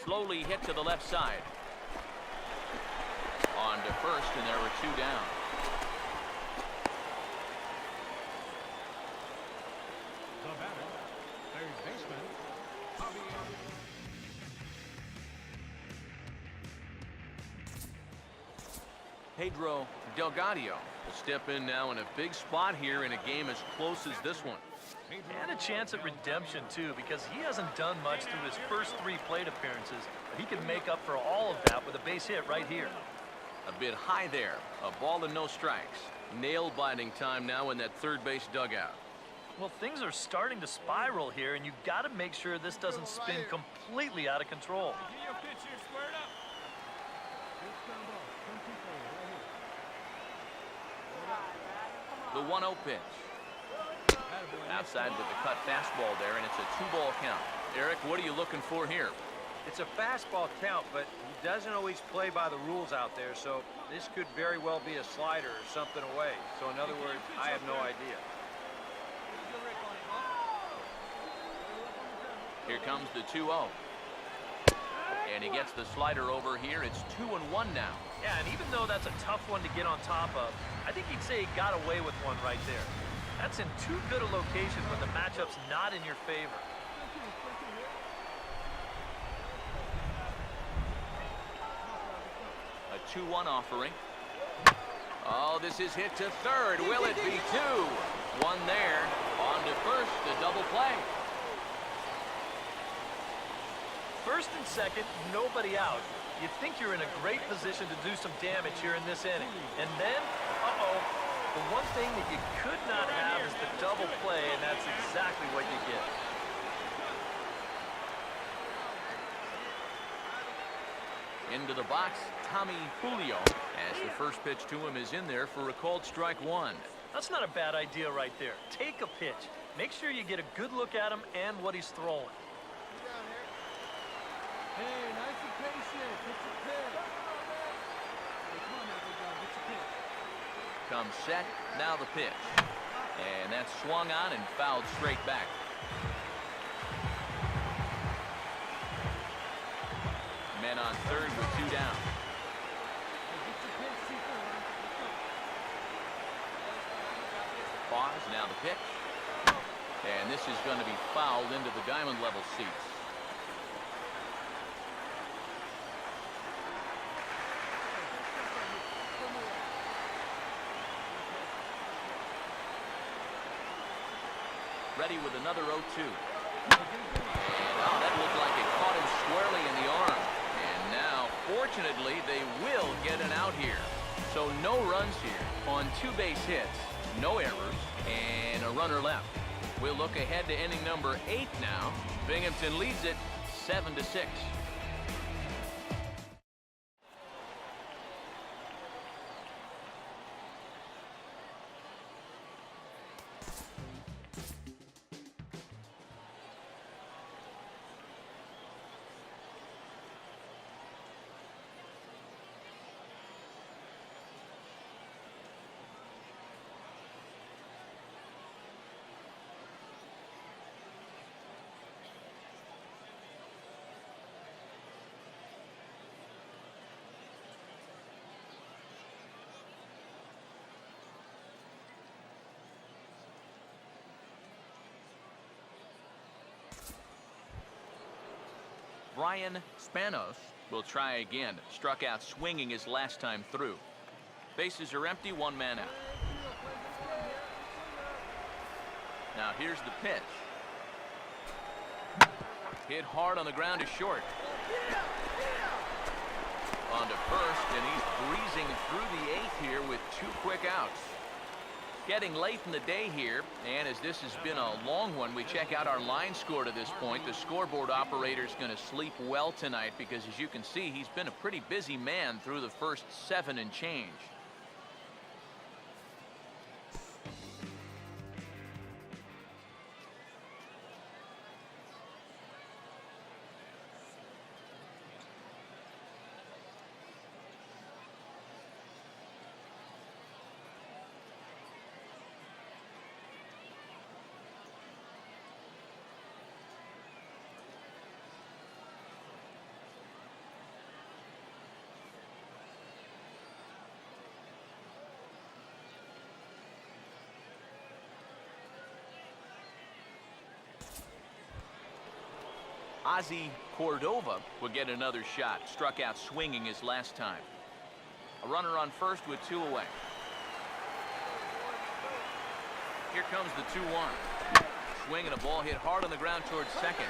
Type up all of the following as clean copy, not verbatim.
Slowly hit to the left side. On to first, and there were 2 down. The batter, third baseman, Pedro Delgado will step in now in a big spot here in a game as close as this one. And a chance at redemption, too, because he hasn't done much through his first 3 plate appearances. But he can make up for all of that with a base hit right here. A bit high there. A ball and no strikes. Nail-biting time now in that third base dugout. Well, things are starting to spiral here, and you've got to make sure this doesn't spin completely out of control. The 1-0 pitch. Outside with the cut fastball there, and it's a 2-ball count. Eric, what are you looking for here? It's a fastball count, but he doesn't always play by the rules out there, so this could very well be a slider or something away. So in other words, I have no idea. Here comes the 2-0. And he gets the slider over here. It's 2-1 now. Yeah, and even though that's a tough one to get on top of, I think he'd say he got away with one right there. That's in too good a location when the matchup's not in your favor. A 2-1 offering. Oh, this is hit to third. Will it be 2? 1 there. On to first, the double play. First and second, nobody out. You think you're in a great position to do some damage here in this inning. And then, the one thing that you could not have is the double play, and that's exactly what you get. Into the box, Tommy Julio, as the first pitch to him is in there for a called strike 1. That's not a bad idea right there. Take a pitch. Make sure you get a good look at him and what he's throwing. Hey, nice and patient. Get your pitch. Hey, come on now, big dog. Get your pitch. Comes set, now the pitch. And that's swung on and fouled straight back. Men on third with 2 down. Pause, now the pitch. And this is going to be fouled into the diamond level seats. Ready with another 0-2. Oh, that looked like it caught him squarely in the arm. And now, fortunately, they will get an out here. So no runs here on 2 base hits, no errors, and a runner left. We'll look ahead to inning number 8 now. Binghamton leads it 7-6. Brian Spanos will try again. Struck out swinging his last time through. Bases are empty, 1 man out. Now here's the pitch. Hit hard on the ground to short. On to first, and he's breezing through the 8th here with 2 quick outs. Getting late in the day here, and as this has been a long one, we check out our line score to this point. The scoreboard operator's going to sleep well tonight because, as you can see, he's been a pretty busy man through the first 7 and change. Ozzy Cordova will get another shot. Struck out swinging his last time. A runner on first with 2 away. Here comes the 2-1. Swing and a ball hit hard on the ground towards second.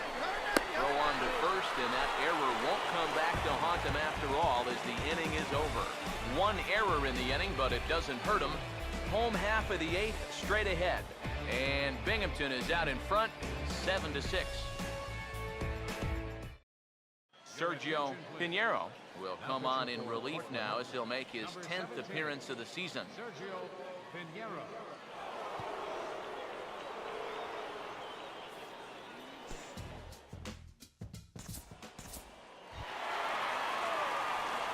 Throw on to first, and that error won't come back to haunt him after all as the inning is over. 1 error in the inning, but it doesn't hurt him. Home half of the 8th straight ahead. And Binghamton is out in front, 7-6. Sergio Pinheiro will come on in relief now as he'll make his 10th appearance of the season. Sergio Pinheiro.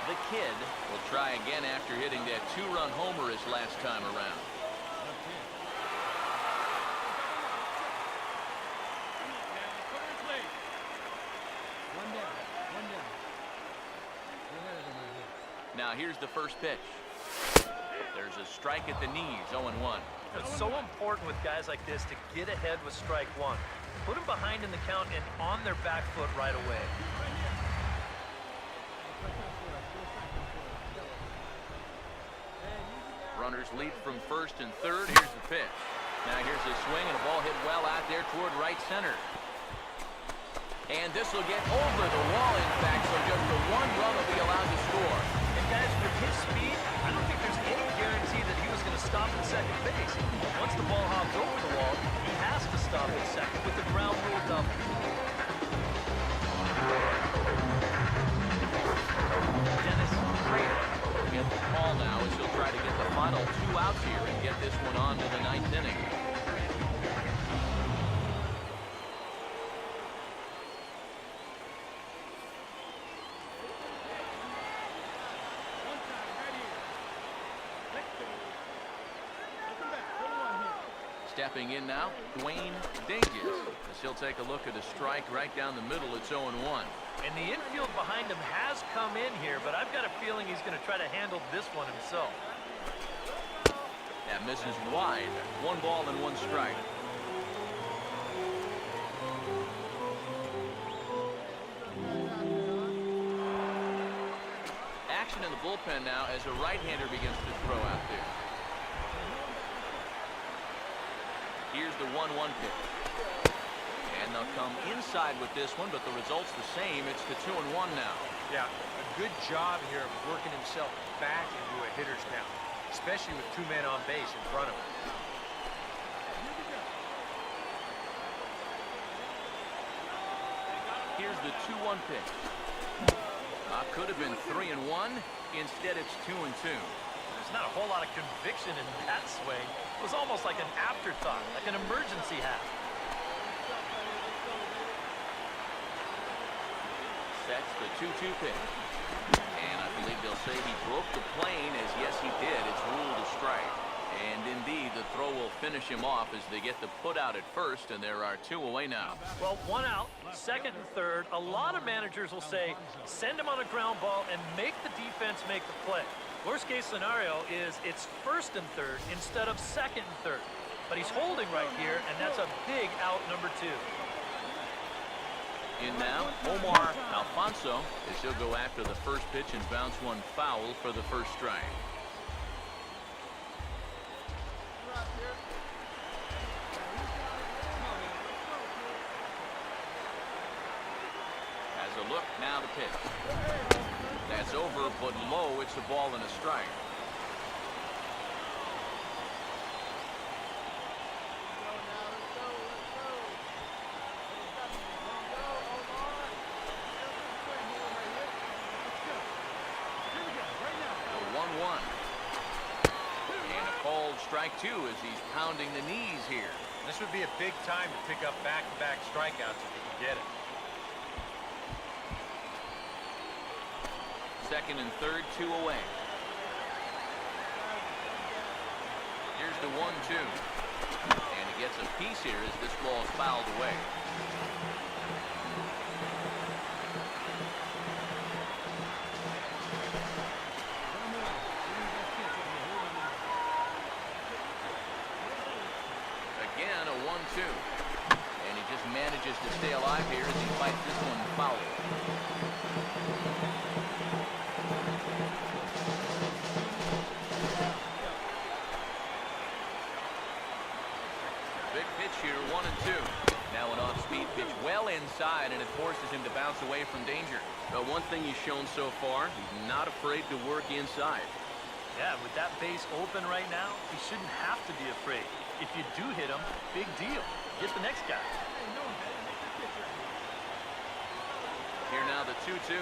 The kid will try again after hitting that 2-run homer his last time around. One down. Now here's the first pitch. There's a strike at the knees, 0-1. It's so important with guys like this to get ahead with strike one. Put them behind in the count and on their back foot right away. Runners leap from first and third. Here's the pitch. Now here's a swing and a ball hit well out there toward right center. And this will get over the wall, in fact, so just the 1 run will be allowed to score. And guys, with his speed, I don't think there's any guarantee that he was going to stop at second base. But once the ball hops over the wall, he has to stop at second with the ground rule double. Dennis, great. Get the call now as he'll try to get the final 2 outs here and get this one on to the 9th inning. Stepping in now, Dwayne Danges, as he'll take a look at a strike right down the middle. It's 0-1. And the infield behind him has come in here, but I've got a feeling he's going to try to handle this one himself. That misses wide. 1 ball and 1 strike. Action in the bullpen now as a right-hander begins to throw out there. Here's the 1-1 pitch. And they'll come inside with this one, but the result's the same. It's the 2-1 now. Yeah, a good job here of working himself back into a hitter's count, especially with 2 men on base in front of him. Here's the 2-1 pitch. Could have been 3-1. Instead, it's 2-2. There's not a whole lot of conviction in that swing. It was almost like an afterthought, like an emergency half. Sets the 2-2 pitch. And I believe they'll say he broke the plane, as yes he did. It's ruled a strike. And indeed, the throw will finish him off as they get the put out at first, and there are 2 away now. Well, 1 out, second and third. A lot of managers will say, send him on a ground ball and make the defense make the play. Worst case scenario is it's first and third instead of second and third. But he's holding right here, and that's a big out, number 2. In now, Omar Alfonso, as he'll go after the first pitch and bounce one foul for the first strike. Has a look, now the pitch. That's over, but low. It's a ball and a strike. Strike 2 as he's pounding the knees here. This would be a big time to pick up back-to-back strikeouts if he can get it. Second and third, 2 away. Here's the 1-2. And he gets a piece here as this ball is fouled away. Again, a 1-2. And he just manages to stay alive here as he fights this one miles away from danger. But one thing he's shown so far, he's not afraid to work inside. Yeah, with that base open right now, he shouldn't have to be afraid. If you do hit him, big deal. Get the next guy. Here now the 2-2.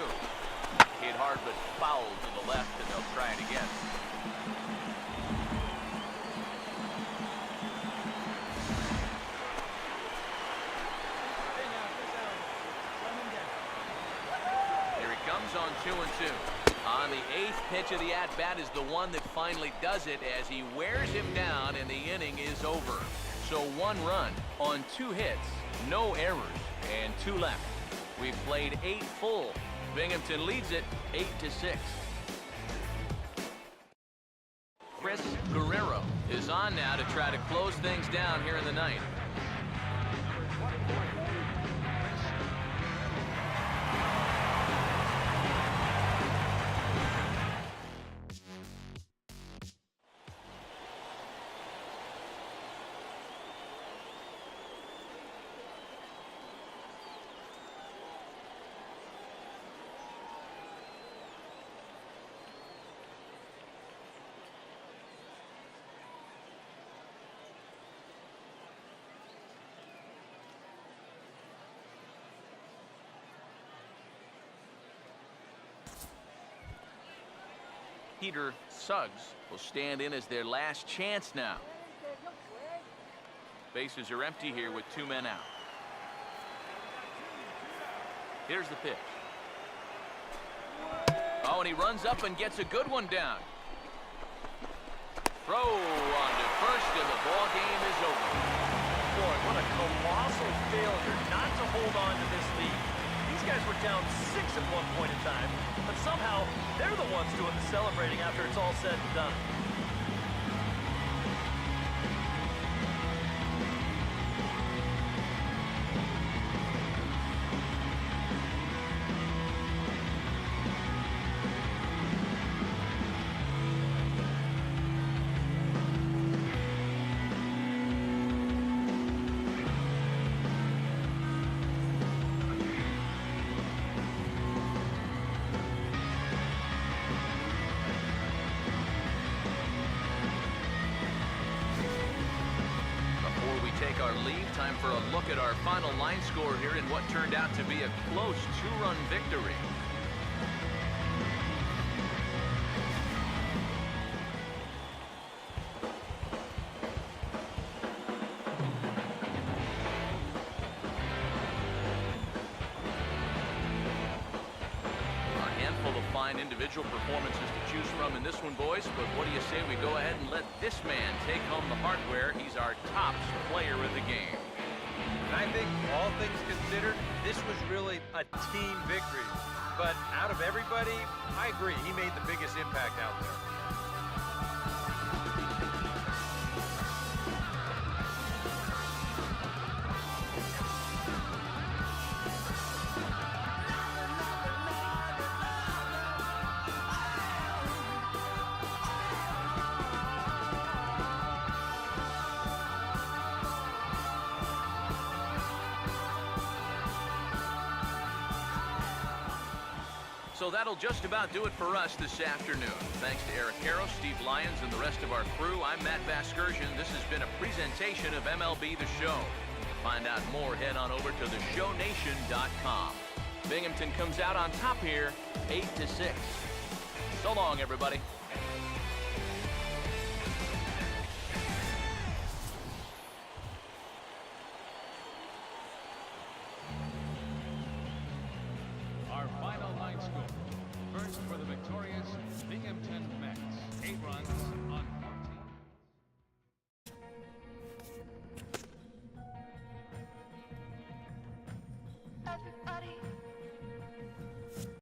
Hit hard but foul to the left, and they'll try it again. Here he comes on 2-2. On the 8th pitch of the at-bat is the one that finally does it as he wears him down and the inning is over. So 1 run on 2 hits, no errors, and 2 left. We've played 8 full. Binghamton leads it 8-6. Chris Guerrero is on now to try to close things down here in the ninth. Peter Suggs will stand in as their last chance now. Bases are empty here with 2 men out. Here's the pitch. Oh, and he runs up and gets a good one down. Throw on to first, and the ball game is over. Boy, what a colossal failure not to hold on to this lead. These guys were down 6 at one point in time, but somehow they're the ones doing the celebrating after it's all said and done. Take our leave. Time for a look at our final line score here in what turned out to be a close 2-run victory. A handful of fine individual performances to choose from in this one, boys, but what do you say we go ahead and let this man take home the hardware? He's our top player of the game. And I think, all things considered, this was really a team victory. But out of everybody, I agree, he made the biggest impact out there. So that'll just about do it for us this afternoon. Thanks to Eric Harrow, Steve Lyons, and the rest of our crew, I'm Matt Vasgersian. This has been a presentation of MLB The Show. To find out more, head on over to theshownation.com. Binghamton comes out on top here, 8-6. So long, everybody. Our final line score. First for the victorious Binghamton Mets. 8 runs on